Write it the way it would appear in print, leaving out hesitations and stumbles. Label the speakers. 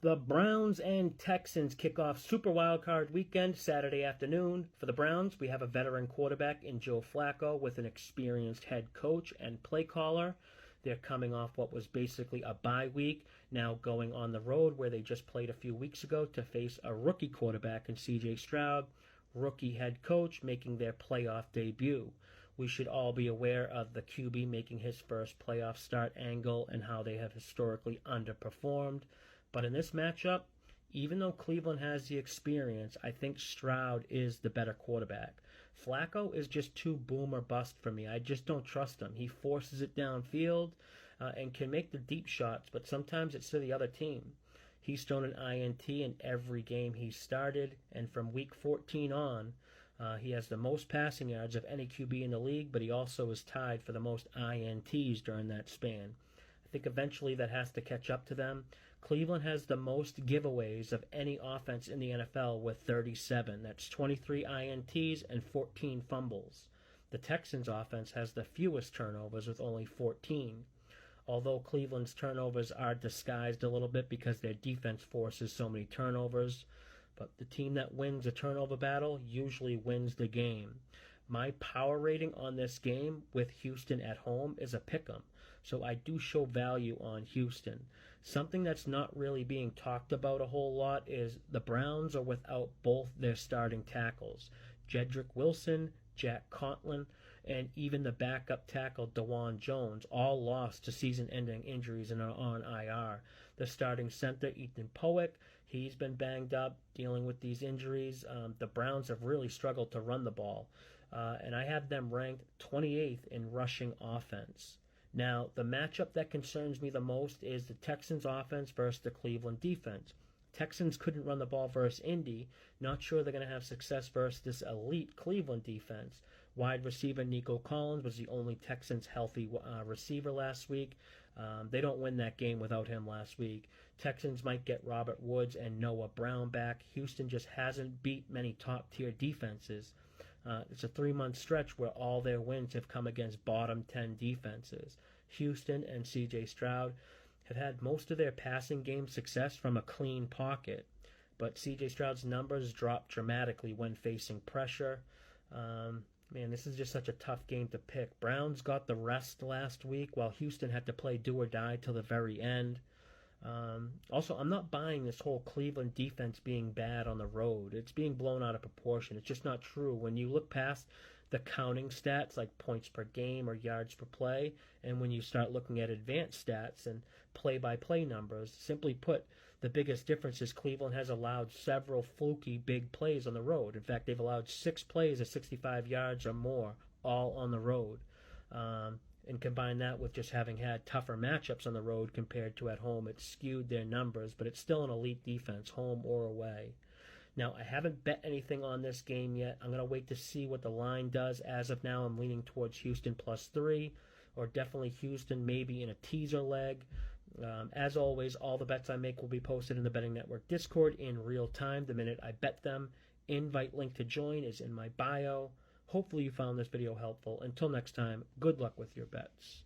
Speaker 1: The Browns and Texans kick off Super Wildcard weekend Saturday afternoon. For the Browns, we have a veteran quarterback in Joe Flacco with an experienced head coach and play caller. They're coming off what was basically a bye week, now going on the road where they just played a few weeks ago to face a rookie quarterback in C.J. Stroud, rookie head coach making their playoff debut. We should all be aware of the QB making his first playoff start angle and how they have historically underperformed. But in this matchup, even though Cleveland has the experience, I think Stroud is the better quarterback. Flacco is just too boom or bust for me. I just don't trust him. He forces it downfield and can make the deep shots, but sometimes it's to the other team. He's thrown an INT in every game he's started, and from week 14 on, he has the most passing yards of any QB in the league, but he also is tied for the most INTs during that span. I think eventually that has to catch up to them. Cleveland has the most giveaways of any offense in the NFL with 37. That's 23 INTs and 14 fumbles. The Texans' offense has the fewest turnovers with only 14. Although Cleveland's turnovers are disguised a little bit because their defense forces so many turnovers. But the team that wins a turnover battle usually wins the game. My power rating on this game with Houston at home is a pick'em, so I do show value on Houston. Something that's not really being talked about a whole lot is the Browns are without both their starting tackles, Jedrick Wilson, Jack Conklin, and even the backup tackle DeJuan Jones, all lost to season-ending injuries and are on IR. The starting center, Ethan Poick, he's been banged up, dealing with these injuries. The Browns have really struggled to run the ball, and I have them ranked 28th in rushing offense. Now, the matchup that concerns me the most is the Texans offense versus the Cleveland defense. Texans couldn't run the ball versus Indy. Not sure they're going to have success versus this elite Cleveland defense. Wide receiver Nico Collins was the only Texans healthy receiver last week. They don't win that game without him last week. Texans might get Robert Woods and Noah Brown back. Houston just hasn't beat many top-tier defenses. It's a 3-month stretch where all their wins have come against bottom 10 defenses. Houston and C.J. Stroud have had most of their passing game success from a clean pocket, but C.J. Stroud's numbers drop dramatically when facing pressure. Man, this is just such a tough game to pick. Browns got the rest last week, while Houston had to play do or die till the very end. Also, I'm not buying this whole Cleveland defense being bad on the road. It's being blown out of proportion. It's just not true. When you look past the counting stats like points per game or yards per play, and when you start looking at advanced stats and play-by-play numbers, simply put, the biggest difference is Cleveland has allowed several fluky big plays on the road. In fact, they've allowed 6 plays of 65 yards or more, all on the road. And combine that with just having had tougher matchups on the road compared to at home, it's skewed their numbers, but it's still an elite defense, home or away. Now, I haven't bet anything on this game yet. I'm going to wait to see what the line does. As of now, I'm leaning towards Houston +3, or definitely Houston maybe in a teaser leg. As always, all the bets I make will be posted in the Betting Network Discord in real time the minute I bet them. Invite link to join is in my bio. Hopefully you found this video helpful. Until next time, good luck with your bets.